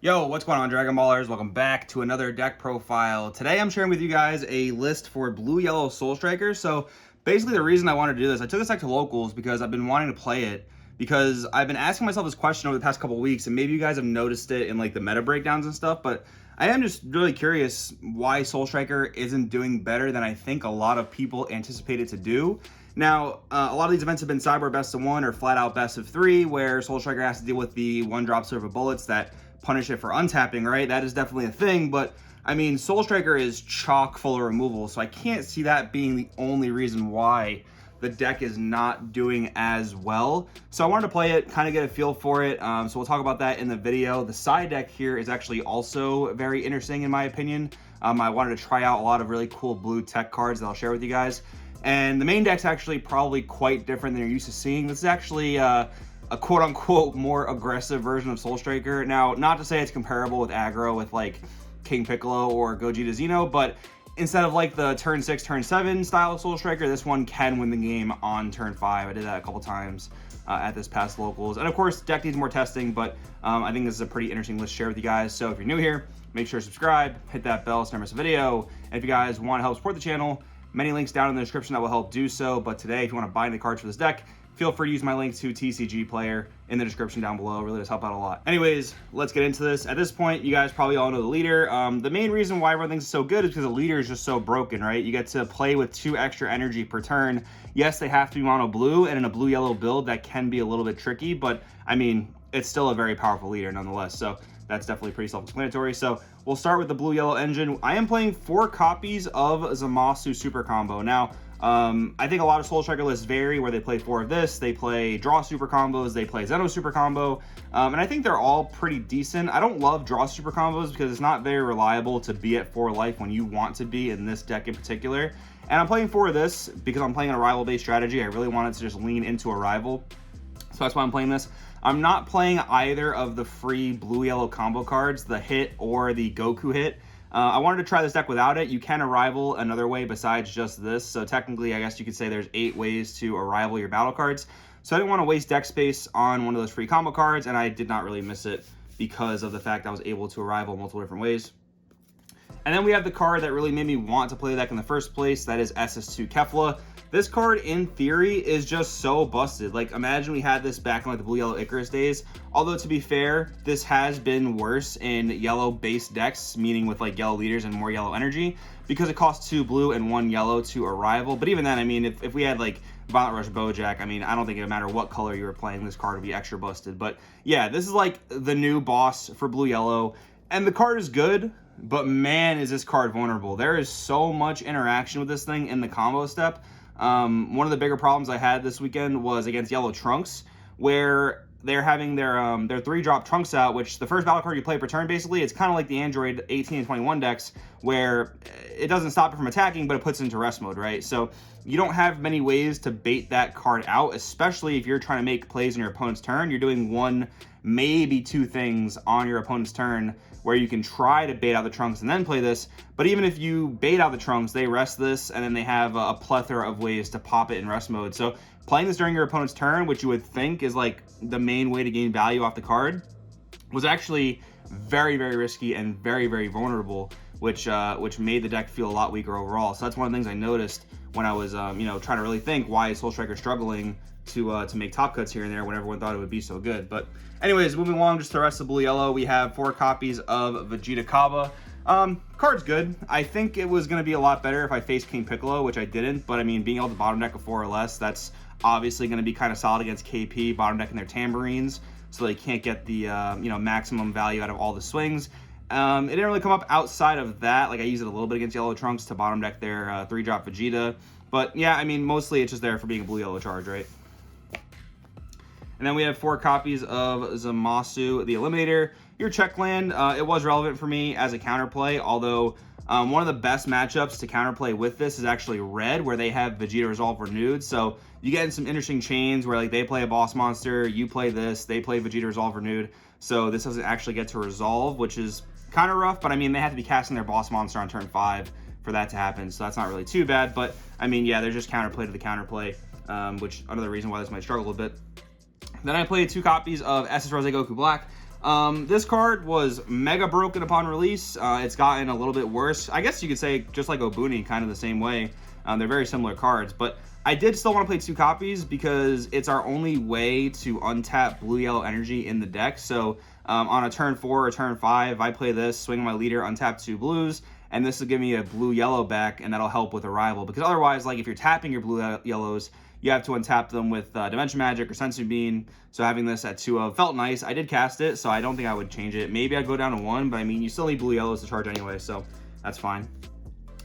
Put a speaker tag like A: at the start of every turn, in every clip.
A: Yo, what's going on, Dragon Ballers? Welcome back to another deck profile. Today I'm sharing with you guys a list for blue-yellow Soul Strikers. So basically the reason I wanted to do this, I took this deck to locals because I've been wanting to play it because I've been asking myself this question over the past couple weeks, and maybe you guys have noticed it in like the meta breakdowns and stuff, but I am just really curious why Soul Striker isn't doing better than I think a lot of people anticipate it to do. Now, a lot of these events have been Cyber Best of 1 or flat out Best of 3, where Soul Striker has to deal with the 1-drop silver bullets that punish it for untapping, right? That is definitely a thing, but I mean, Soul Striker is chock full of removal, so I can't see that being the only reason why the deck is not doing as well. So I wanted to play it, kind of get a feel for it, so we'll talk about that in the video. The side deck here is actually also very interesting in my opinion. I wanted to try out a lot of really cool blue tech cards that I'll share with you guys. And the main deck's actually probably quite different than you're used to seeing. This is actually a quote-unquote more aggressive version of Soul Striker. Now, not to say it's comparable with aggro with like King Piccolo or Gogeta Xeno, but instead of like the turn 6, turn 7 style of Soul Striker, this one can win the game on turn 5. I did that a couple times at this past locals. And of course, deck needs more testing, but I think this is a pretty interesting list to share with you guys. So if you're new here, make sure to subscribe, hit that bell so you never miss a video. And if you guys want to help support the channel, many links down in the description that will help do so. But today, if you want to buy any cards for this deck, feel free to use my link to TCG Player in the description down below. It really does help out a lot. Anyways, let's get into this. At this point, you guys probably all know the leader. The main reason why everyone thinks it's so good is because the leader is just so broken, right? You get to play with 2 extra energy per turn. Yes, they have to be mono blue, and in a blue-yellow build, that can be a little bit tricky, but I mean, it's still a very powerful leader nonetheless. So that's definitely pretty self-explanatory. So we'll start with the blue-yellow engine. I am playing 4 copies of Zamasu Super Combo. Now, I think a lot of Soul Striker lists vary where they play 4 of this, they play Draw Super Combos, they play Zeno Super Combo, and I think they're all pretty decent. I don't love Draw Super Combos because it's not very reliable to be at 4 life when you want to be in this deck in particular. And I'm playing 4 of this because I'm playing a rival-based strategy. I really wanted to just lean into a rival, so that's why I'm playing this. I'm not playing either of the free blue-yellow combo cards, the Hit or the Goku Hit. I wanted to try this deck without it. You can arrival another way besides just this. So technically, I guess you could say there's 8 ways to arrival your battle cards. So I didn't want to waste deck space on one of those free combo cards, and I did not really miss it because of the fact I was able to arrival multiple different ways. And then we have the card that really made me want to play the deck in the first place. That is SS2 Kefla. This card, in theory, is just so busted. Like, imagine we had this back in like the blue-yellow Icarus days. Although, to be fair, this has been worse in yellow-based decks, meaning with like yellow leaders and more yellow energy, because it costs 2 blue and 1 yellow to arrival. But even then, I mean, if we had like Violent Rush Bojack, I mean, I don't think it would matter what color you were playing, this card would be extra busted. But yeah, this is like the new boss for blue-yellow, and the card is good, but man, is this card vulnerable. There is so much interaction with this thing in the combo step. One of the bigger problems I had this weekend was against Yellow Trunks, where they're having their 3-drop Trunks out, which the first battle card you play per turn, basically, it's kind of like the Android 18 and 21 decks, where it doesn't stop it from attacking, but it puts it into rest mode, right? So you don't have many ways to bait that card out, especially if you're trying to make plays on your opponent's turn. You're doing 1, maybe 2 things on your opponent's turn where you can try to bait out the Trunks and then play this. But even if you bait out the Trunks, they rest this, and then they have a plethora of ways to pop it in rest mode. So playing this during your opponent's turn, which you would think is like the main way to gain value off the card, was actually very, very risky and very, very vulnerable, which made the deck feel a lot weaker overall. So that's one of the things I noticed when I was you know, trying to really think why is Soul Striker struggling to make top cuts here and there when everyone thought it would be so good. But anyways, moving along just to the rest of blue-yellow, we have 4 copies of Vegeta Kaba. Card's good. I think it was going to be a lot better if I faced King Piccolo, which I didn't, but I mean, being able to bottom deck a 4 or less, that's obviously going to be kind of solid against KP, bottom decking their tambourines, so they can't get the you know, maximum value out of all the swings. It didn't really come up outside of that. Like, I used it a little bit against Yellow Trunks to bottom deck their 3-drop Vegeta, but yeah, I mean, mostly it's just there for being a blue-yellow charge, right? And then we have 4 copies of Zamasu the Eliminator. Your check land, it was relevant for me as a counterplay, although one of the best matchups to counterplay with this is actually red, where they have Vegeta Resolve Renewed. So you get in some interesting chains where like they play a boss monster, you play this, they play Vegeta Resolve Renewed. So this doesn't actually get to resolve, which is kind of rough, but I mean, they have to be casting their boss monster on turn 5 for that to happen. So that's not really too bad, but I mean, yeah, they're just counterplay to the counterplay, which another reason why this might struggle a bit. Then I played 2 copies of SS Rose Goku Black. This card was mega broken upon release. It's gotten a little bit worse. I guess you could say just like Obuni, kind of the same way. They're very similar cards, but I did still want to play 2 copies because it's our only way to untap blue-yellow energy in the deck. So on a turn 4 or turn 5, I play this, swing my leader, untap 2 blues, and this will give me a blue-yellow back, and that'll help with Arrival. Because otherwise, like if you're tapping your blue-yellows, you have to untap them with Dimension Magic or Sensu Bean. So having this at 2-of felt nice. I did cast it, so I don't think I would change it. Maybe I'd go down to 1, but I mean, you still need blue-yellows to charge anyway, so that's fine.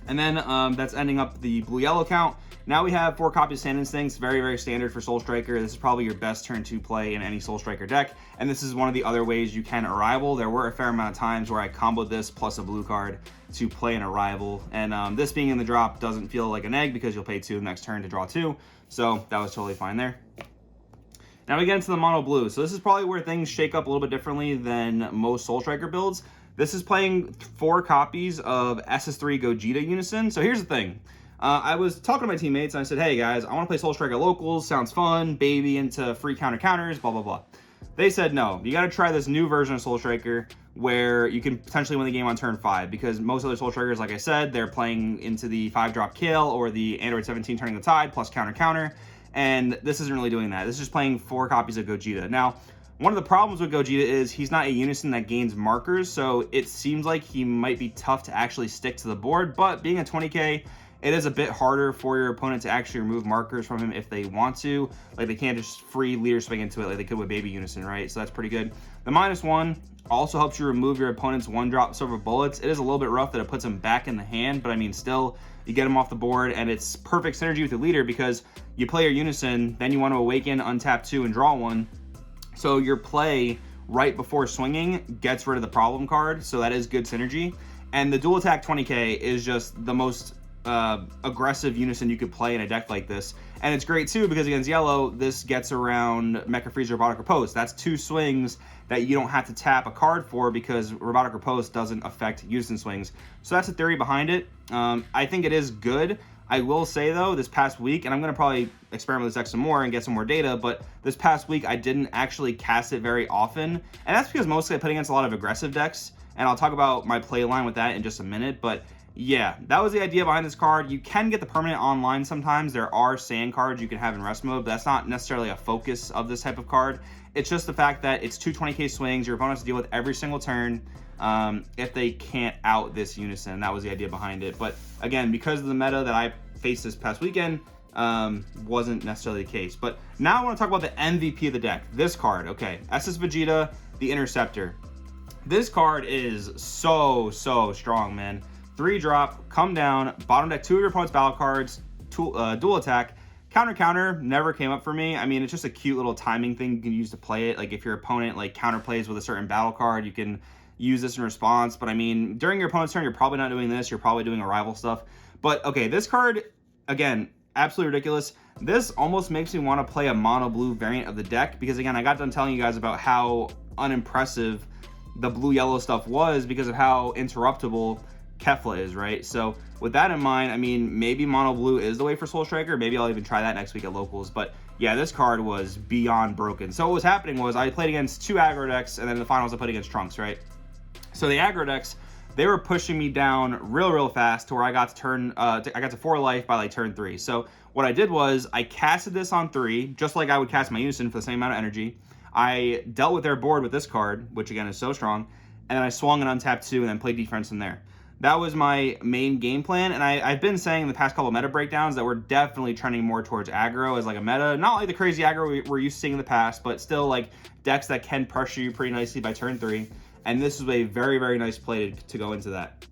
A: And then that's ending up the blue-yellow count. Now we have 4 copies of Sand Instincts, very, very standard for Soul Striker. This is probably your best turn 2 play in any Soul Striker deck, and this is one of the other ways you can Arrival. There were a fair amount of times where I comboed this plus a blue card to play an Arrival, and this being in the drop doesn't feel like an egg because you'll pay 2 the next turn to draw 2, so that was totally fine there. Now we get into the mono blue. So this is probably where things shake up a little bit differently than most Soul Striker builds. This is playing 4 copies of SS3 Gogeta Unison. So here's the thing. I was talking to my teammates and I said, hey guys, I want to play Soul Striker locals. Sounds fun. Baby into free counters, blah, blah, blah. They said, no, you got to try this new version of Soul Striker where you can potentially win the game on turn 5, because most other Soul Strikers, like I said, they're playing into the 5-drop kill or the Android 17 turning the tide plus counter. And this isn't really doing that. This is just playing 4 copies of Gogeta. Now, one of the problems with Gogeta is he's not a unison that gains markers, so it seems like he might be tough to actually stick to the board, but being a 20k, it is a bit harder for your opponent to actually remove markers from him if they want to. Like, they can't just free leader swing into it like they could with Baby Unison, right? So that's pretty good. The -1 also helps you remove your opponent's 1-drop silver bullets. It is a little bit rough that it puts them back in the hand, but I mean, still, you get them off the board, and it's perfect synergy with the leader because you play your Unison, then you want to awaken, untap 2, and draw 1. So your play right before swinging gets rid of the problem card, so that is good synergy. And the dual attack 20k is just the most aggressive unison you could play in a deck like this. And it's great too because against yellow, this gets around Mecha Freeze Robotic Riposte. That's 2 swings that you don't have to tap a card for because Robotic Riposte doesn't affect unison swings. So that's the theory behind it. I think it is good. I will say though, this past week, and I'm going to probably experiment with this deck some more and get some more data, but this past week I didn't actually cast it very often. And that's because mostly I played against a lot of aggressive decks, and I'll talk about my play line with that in just a minute. But yeah, that was the idea behind this card. You can get the permanent online sometimes. There are sand cards you can have in rest mode, but that's not necessarily a focus of this type of card. It's just the fact that it's 2 20k swings. Your opponent has to deal with every single turn if they can't out this unison. That was the idea behind it. But again, because of the meta that I faced this past weekend, wasn't necessarily the case. But now I want to talk about the MVP of the deck. This card, okay. SS Vegeta, the Interceptor. This card is so strong, man. 3-drop, come down, bottom deck 2 of your opponent's battle cards, dual attack, counter, never came up for me. I mean, it's just a cute little timing thing you can use to play it. Like if your opponent like counterplays with a certain battle card, you can use this in response. But I mean, during your opponent's turn, you're probably not doing this. You're probably doing Arrival stuff. But okay, this card, again, absolutely ridiculous. This almost makes me want to play a mono blue variant of the deck because again, I got done telling you guys about how unimpressive the blue-yellow stuff was because of how interruptible Kefla is, right? So with that in mind, I mean, maybe mono blue is the way for Soul Striker. Maybe I'll even try that next week at locals. But yeah, this card was beyond broken. So what was happening was I played against 2 aggro decks, and then in the finals I played against Trunks, right? So the aggro decks, they were pushing me down real fast to where I got to turn, I got to 4 life by like turn 3. So what I did was I casted this on 3, just like I would cast my Unison for the same amount of energy. I dealt with their board with this card, which again is so strong, and then I swung and untapped 2 and then played defense from there. That was my main game plan, and I've been saying in the past couple meta breakdowns that we're definitely trending more towards aggro as like a meta. Not like the crazy aggro we're used to seeing in the past, but still like decks that can pressure you pretty nicely by turn 3. And this is a very nice play to go into that.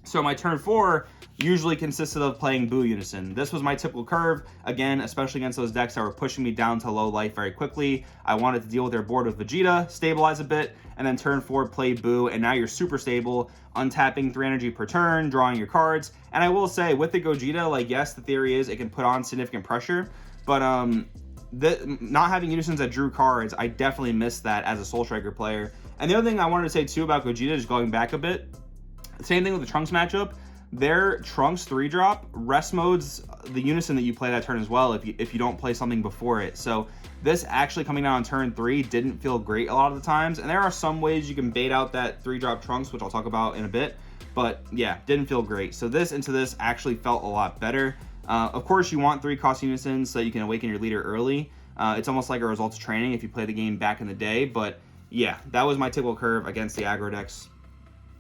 A: So my turn 4 usually consisted of playing Boo Unison. This was my typical curve, again, especially against those decks that were pushing me down to low life very quickly. I wanted to deal with their board with Vegeta, stabilize a bit, and then turn 4 play Boo, and now you're super stable, untapping 3 energy per turn, drawing your cards. And I will say, with the Gogeta, like, yes, the theory is it can put on significant pressure, but not having Unisons that drew cards, I definitely missed that as a Soul Striker player. And the other thing I wanted to say too about Gogeta, just going back a bit, same thing with the Trunks matchup. their Trunks 3-drop rest modes the unison that you play that turn as well if you don't play something before it. So this actually coming down on turn 3 didn't feel great a lot of the times, and there are some ways you can bait out that 3-drop Trunks, which I'll talk about in a bit, but yeah, didn't feel great. So this into this actually felt a lot better. Of course, you want 3-cost unisons so you can awaken your leader early. It's almost like a results training if you play the game back in the day, but yeah, that was my typical curve against the aggro decks.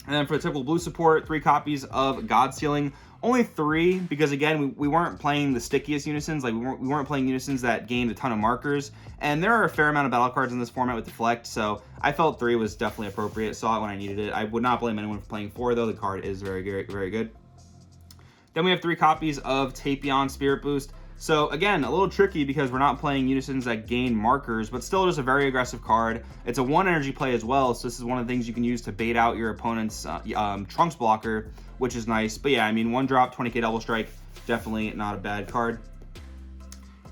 A: And then for the typical blue support, 3 copies of God Sealing. Only 3, because again, we weren't playing the stickiest unisons. Like we weren't playing unisons that gained a ton of markers. And there are a fair amount of battle cards in this format with Deflect, so I felt 3 was definitely appropriate. Saw it when I needed it. I would not blame anyone for playing 4, though. The card is very good, very good. Then we have 3 copies of Tapion Spirit Boost. So again, a little tricky because we're not playing unisons that gain markers, but still just a very aggressive card. It's a 1 energy play as well, so this is one of the things you can use to bait out your opponent's Trunks blocker, which is nice. But yeah, I mean, 1 drop, 20k double strike, definitely not a bad card.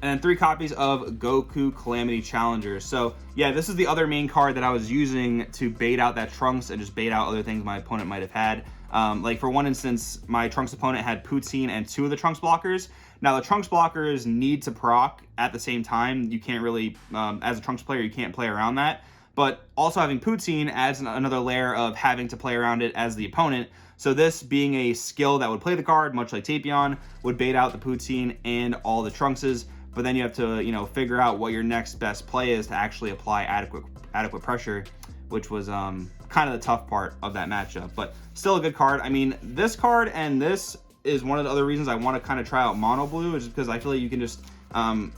A: And then 3 copies of Goku Calamity Challenger. So yeah, this is the other main card that I was using to bait out that Trunks and just bait out other things my opponent might have had. Like for one instance, my Trunks opponent had Poutine and 2 of the Trunks blockers. Now the Trunks blockers need to proc at the same time. You can't really, as a Trunks player, you can't play around that. But also having Poutine adds another layer of having to play around it as the opponent. So this being a skill that would play the card, much like Tapion, would bait out the Poutine and all the Trunkses. But then you have to, you know, figure out what your next best play is to actually apply adequate pressure, which was kind of the tough part of that matchup. But still a good card. I mean, this card and this is one of the other reasons I want to kind of try out Mono Blue, is because I feel like you can just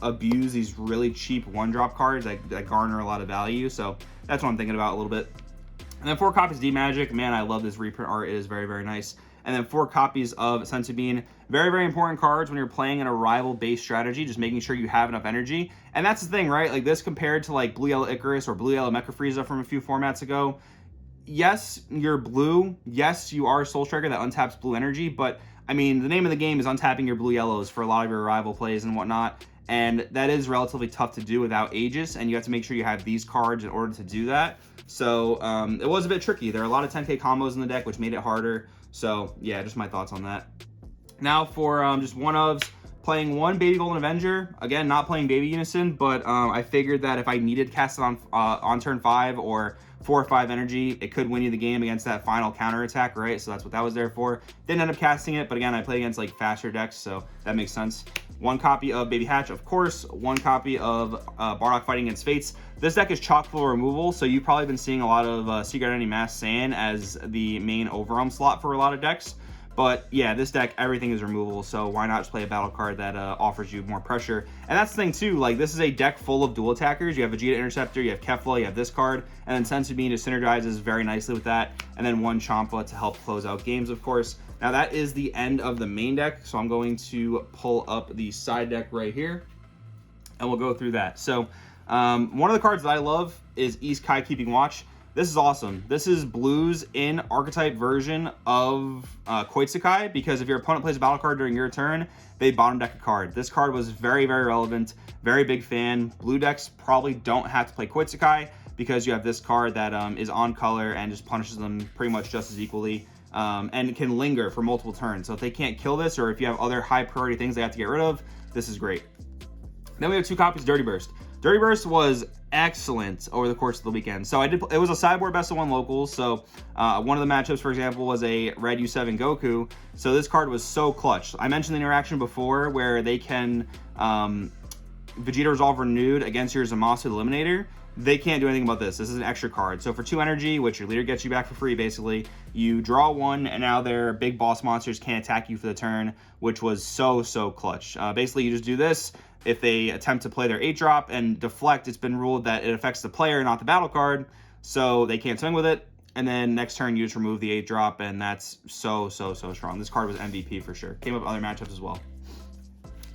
A: abuse these really cheap 1-drop cards that garner a lot of value. So that's what I'm thinking about a little bit. And then 4 copies of D-Magic. Man, I love this reprint art. It is very, very nice. And then 4 copies of Senzu Bean. Very, very important cards when you're playing an arrival-based strategy, just making sure you have enough energy. And that's the thing, right? Like this compared to like Blue Yellow Icarus or Blue Yellow Mecha Frieza from a few formats ago. Yes, you're blue. Yes, you are a Soul Striker that untaps blue energy, but I mean, the name of the game is untapping your blue yellows for a lot of your arrival plays and whatnot, and that is relatively tough to do without Aegis, and you have to make sure you have these cards in order to do that. So it was a bit tricky. There are a lot of 10k combos in the deck, which made it harder. So yeah, just my thoughts on that. Now for just one-ofs, playing 1 Baby Golden Avenger. Again, not playing Baby Unison, but I figured that if I needed to cast it on turn 5 or 4 or 5 energy, it could win you the game against that final counter attack, right? So that's what that was there for. Didn't end up casting it, but again, I play against like faster decks, so that makes sense. 1 copy of Baby Hatch, of course. 1 copy of Bardock fighting against Fates. This deck is chock full of removal, so you've probably been seeing a lot of Secret Identity Mass Saiyan as the main overwhelm slot for a lot of decks. But yeah, this deck, everything is removable, so why not just play a battle card that offers you more pressure? And that's the thing too, like this is a deck full of dual attackers. You have Vegeta Interceptor, you have Kefla, you have this card, and then Senzu Bean just synergizes very nicely with that, and then 1 Champa to help close out games, of course. Now that is the end of the main deck, so I'm going to pull up the side deck right here, and we'll go through that. So one of the cards that I love is East Kai Keeping Watch. This is awesome. This is Blue's in archetype version of Koitsukai, because if your opponent plays a battle card during your turn, they bottom deck a card. This card was very, very relevant. Very big fan. Blue decks probably don't have to play Koitsukai because you have this card that is on color and just punishes them pretty much just as equally, and can linger for multiple turns. So if they can't kill this, or if you have other high priority things they have to get rid of, this is great. Then we have 2 copies of Dirty Burst. Dirty Burst was excellent over the course of the weekend. So it was a sideboard best of 1 locals. So one of the matchups, for example, was a red U7 Goku. So this card was so clutch. I mentioned the interaction before where they can Vegeta Resolve Renewed against your Zamasu Eliminator. They can't do anything about this. This is an extra card. So for 2 energy, which your leader gets you back for free, basically, you draw 1, and now their big boss monsters can't attack you for the turn, which was so clutch. Basically, you just do this. If they attempt to play their 8-drop and deflect, it's been ruled that it affects the player, not the battle card, so they can't swing with it. And then next turn, you just remove the 8-drop, and that's so strong. This card was MVP for sure. Came up in other matchups as well.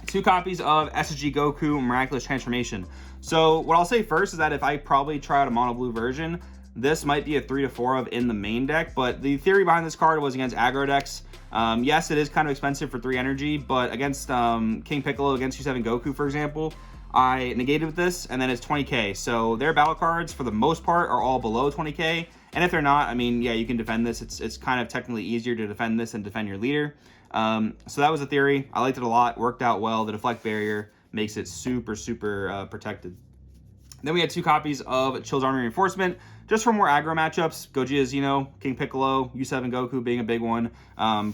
A: 2 copies of SSG Goku Miraculous Transformation. So what I'll say first is that if I probably try out a mono blue version, this might be a 3 to 4 of in the main deck, but the theory behind this card was against aggro decks. Yes, it is kind of expensive for 3 energy, but against King Piccolo, against U7 Goku, for example, I negated with this, and then it's 20k. So their battle cards, for the most part, are all below 20k, And if they're not, I mean, yeah, you can defend this. It's kind of technically easier to defend this than defend your leader. So that was the theory. I liked it a lot. Worked out well. The deflect barrier makes it super, super protected. Then we had 2 copies of Chill's Army Reinforcement, just for more aggro matchups. Gogeta's, you know, King Piccolo, U7 Goku being a big one.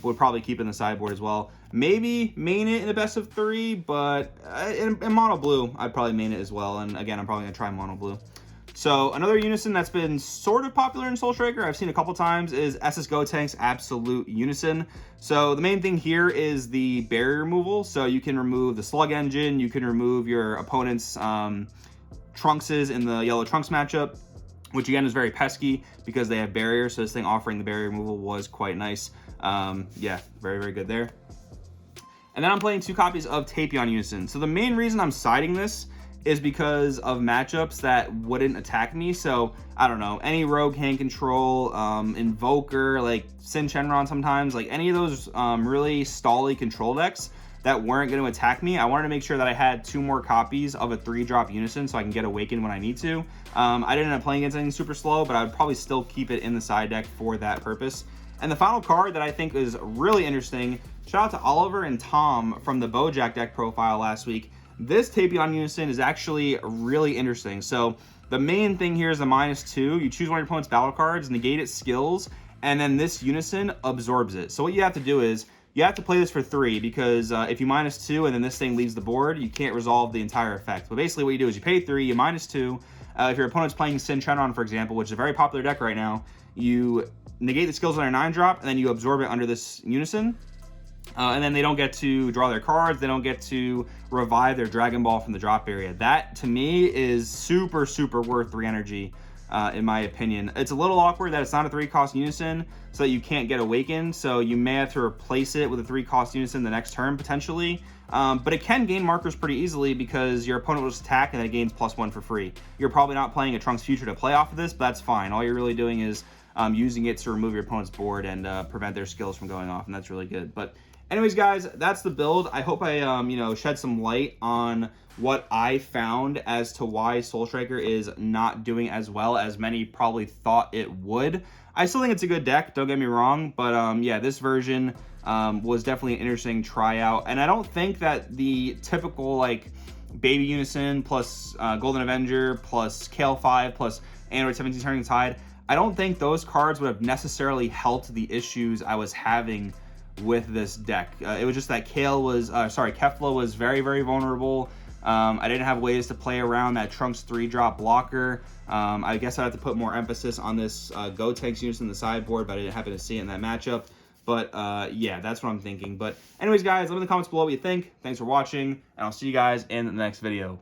A: Would probably keep it in the sideboard as well. Maybe main it in a best of 3, but in mono blue, I'd probably main it as well. And again, I'm probably going to try mono blue. So another unison that's been sort of popular in Soul Striker, I've seen a couple times, is SS Gotank's Absolute Unison. So the main thing here is the barrier removal. So you can remove the Slug Engine, you can remove your opponent's Trunkses in the yellow Trunks matchup, which again is very pesky because they have barriers. So this thing offering the barrier removal was quite nice. Yeah, very, very good there. And then I'm playing 2 copies of Tapion Unison. So the main reason I'm siding this is because of matchups that wouldn't attack me. So I don't know, any rogue hand control, Invoker, like Sin Shenron sometimes, like any of those really stally control decks that weren't going to attack me. I wanted to make sure that I had 2 more copies of a 3-drop Unison so I can get Awakened when I need to. I didn't end up playing against anything super slow, but I would probably still keep it in the side deck for that purpose. And the final card that I think is really interesting, shout out to Oliver and Tom from the Bojack deck profile last week. This Tapion Unison is actually really interesting. So the main thing here is the -2. You choose one of your opponent's battle cards, negate its skills, and then this Unison absorbs it. So what you have to do is, you have to play this for 3 because if you -2 and then this thing leaves the board, you can't resolve the entire effect. But basically what you do is you pay 3, you -2. If your opponent's playing Sin Shenron, for example, which is a very popular deck right now, you negate the skills on their 9-drop, and then you absorb it under this Unison. And then they don't get to draw their cards. They don't get to revive their Dragon Ball from the drop area. That, to me, is super, super worth 3 energy, in my opinion. It's a little awkward that it's not a 3-cost Unison, so that you can't get Awakened. So you may have to replace it with a 3-cost Unison the next turn, potentially. But it can gain markers pretty easily because your opponent will just attack and then it gains +1 for free. You're probably not playing a Trunks Future to play off of this, but that's fine. All you're really doing is using it to remove your opponent's board and prevent their skills from going off, and that's really good. But anyways, guys, that's the build. I hope I, you know, shed some light on what I found as to why Soul Striker is not doing as well as many probably thought it would. I still think it's a good deck, don't get me wrong, but yeah, this version was definitely an interesting tryout, and I don't think that the typical, like, Baby Unison plus Golden Avenger plus Kale 5 plus Android 17 Turning Tide, I don't think those cards would have necessarily helped the issues I was having with this deck. It was just that Kefla was very, very vulnerable. I didn't have ways to play around that Trunks 3-drop blocker. I guess I'd have to put more emphasis on this Gotenks Unison in the sideboard, but I didn't happen to see it in that matchup. But yeah, that's what I'm thinking. But anyways, guys, let me know in the comments below what you think. Thanks for watching, and I'll see you guys in the next video.